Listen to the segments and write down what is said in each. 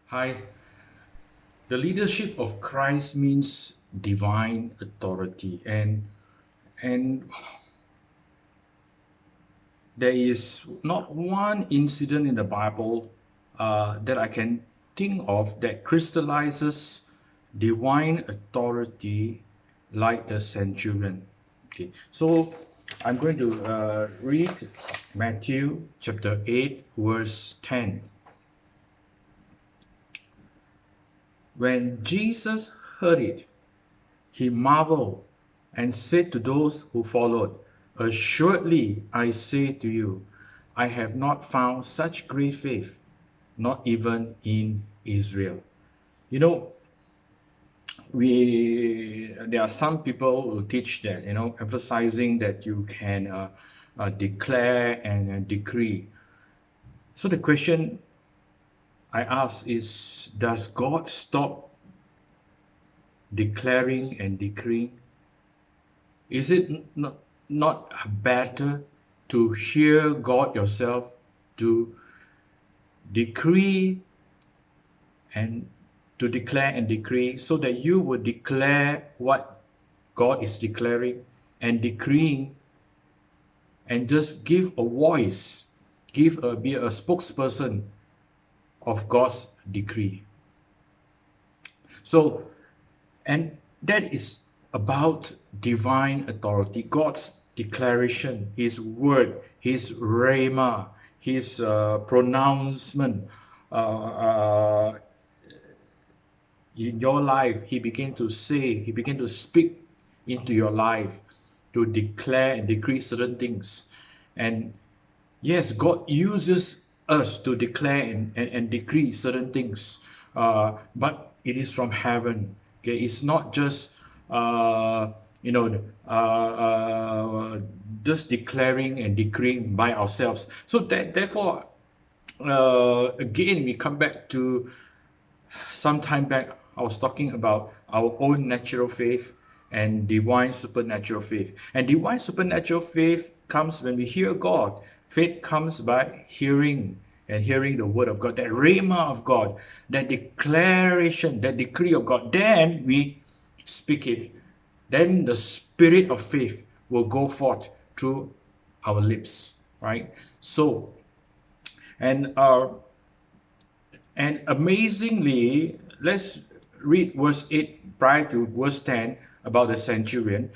Hi. The leadership of Christ means divine authority, and there is not one incident in the Bible that I can think of that crystallizes divine authority like the centurion. Okay, so I'm going to read Matthew chapter 8, verse 10. When Jesus heard it, he marveled and said to those who followed, "Assuredly, I say to you, I have not found such great faith, not even in Israel." You know, we there are some people who teach that, emphasizing that you can declare and decree. So the question I ask is, does God stop declaring and decreeing? Is it not better to hear God yourself, to decree and to declare and decree, so that you would declare what God is declaring and decreeing, and just give a voice, be a spokesperson of God's decree. So, and that is about divine authority, God's declaration, His word, His rhema, His pronouncement in your life. He began to say, He began to speak into your life, to declare and decree certain things. And yes, God uses us to declare and decree certain things, but it is from heaven. Okay, it's not just you know just declaring and decreeing by ourselves. So therefore, again, we come back to some time back. I was talking about our own natural faith and divine supernatural faith. And divine supernatural faith comes when we hear God. Faith comes by hearing and hearing the word of God, that rhema of God, that declaration, that decree of God. Then we speak it. Then the spirit of faith will go forth through our lips, right? So, and amazingly, let's read verse 8 prior to verse 10 about the centurion.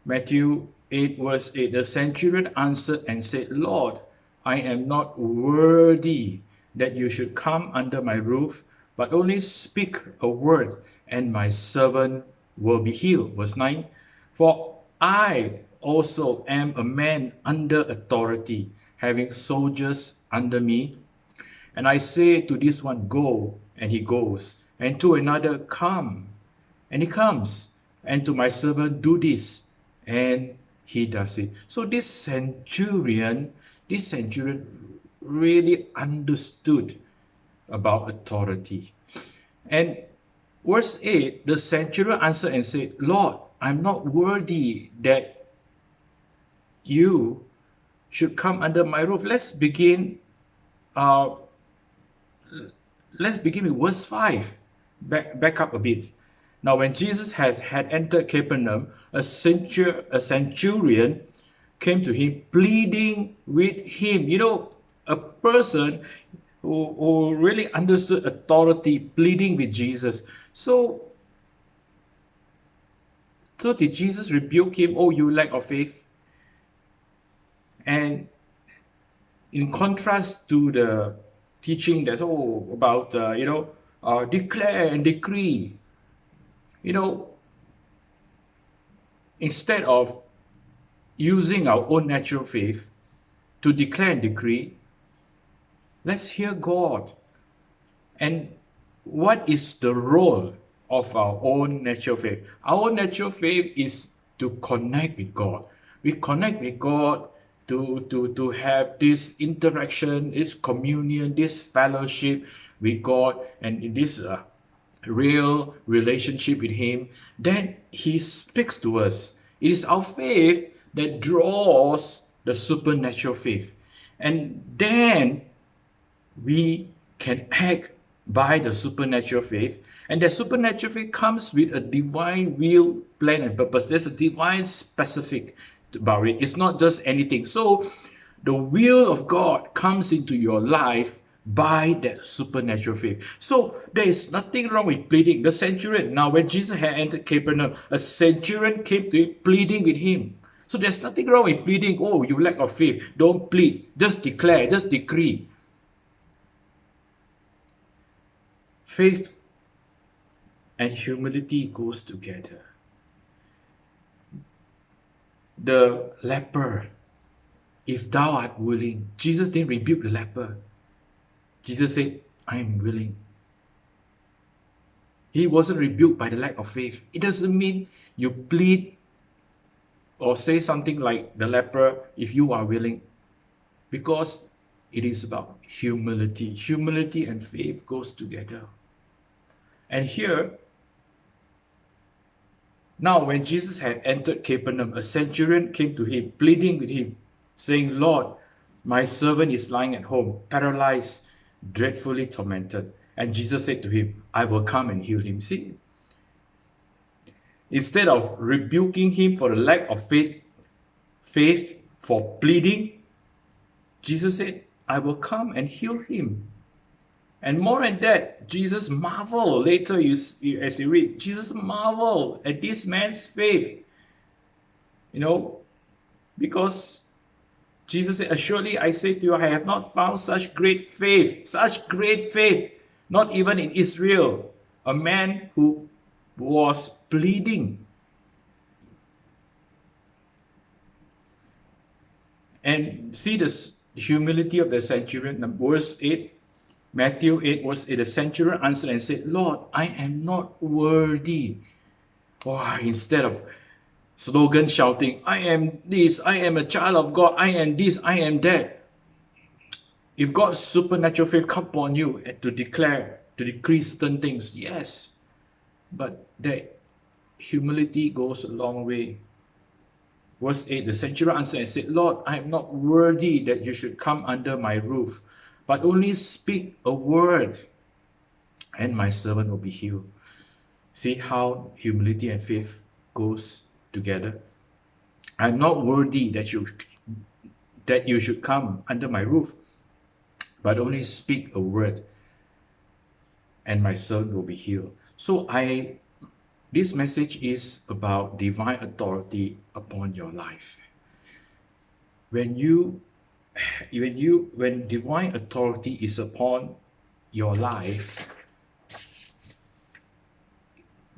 Matthew 8, verse 8. The centurion answered and said, "Lord, I am not worthy that you should come under my roof, but only speak a word, and my servant will be healed." Verse 9. For I also am a man under authority, having soldiers under me. And I say to this one, "Go," and he goes. And to another, "Come," and he comes. And to my servant, "Do this," and he does it. So this centurion really understood about authority. And verse 8, the centurion answered and said, "Lord, I'm not worthy that you should come under my roof." Uh, let's begin with verse 5. Back up a bit. Now, when Jesus had entered Capernaum, a centurion came to him, pleading with him. A person who really understood authority, pleading with Jesus. So did Jesus rebuke him? "Oh, you lack of faith"? And in contrast to the teaching that's all about, declare and decree, you know, instead of using our own natural faith to declare and decree, let's hear God. And what is the role of our own natural faith? Our own natural faith is to connect with God. We connect with God to have this interaction, this communion, this fellowship with God, and in this real relationship with Him. Then He speaks to us. It is our faith that draws the supernatural faith. And then we can act by the supernatural faith. And that supernatural faith comes with a divine will, plan, and purpose. There's a divine specific about it. It's not just anything. So the will of God comes into your life by that supernatural faith. So there is nothing wrong with pleading. The centurion, now when Jesus had entered Capernaum, a centurion came to him pleading with him. So there's nothing wrong with pleading. Oh, you lack of faith. Don't plead. Just declare. Just decree. Faith and humility goes together. The leper, if thou art willing, Jesus didn't rebuke the leper. Jesus said, I am willing. He wasn't rebuked by the lack of faith. It doesn't mean you plead or say something like the leper if you are willing, because it is about humility. Humility and faith goes together. And here, now when Jesus had entered Capernaum, a centurion came to him, pleading with him, saying, Lord, my servant is lying at home, paralyzed, dreadfully tormented. And Jesus said to him, I will come and heal him. See, instead of rebuking him for the lack of faith for pleading, Jesus said, I will come and heal him. And more than that, Jesus marveled. Later, as you read, Jesus marveled at this man's faith. Because Jesus said, surely I say to you, I have not found such great faith, not even in Israel. A man who was pleading. And see the humility of the centurion. Verse 8, Matthew 8, verse 8, the centurion answered and said, Lord, I am not worthy. Instead of slogan shouting, I am this, I am a child of God, I am this, I am that. If God's supernatural faith come upon you to declare, to decree certain things, yes. But that humility goes a long way. Verse 8, the centurion answered and said, Lord, I am not worthy that you should come under my roof, but only speak a word, and my servant will be healed. See how humility and faith goes together. I'm not worthy that you should come under my roof, but only speak a word, and my servant will be healed. So this message is about divine authority upon your life. When divine authority is upon your life,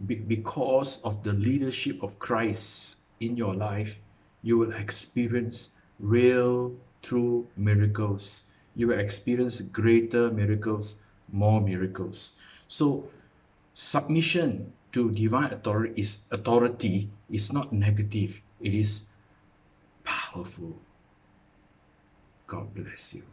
because of the leadership of Christ in your life, you will experience real, true miracles. You will experience greater miracles, more miracles. So submission to divine authority is not negative. It is powerful. God bless you.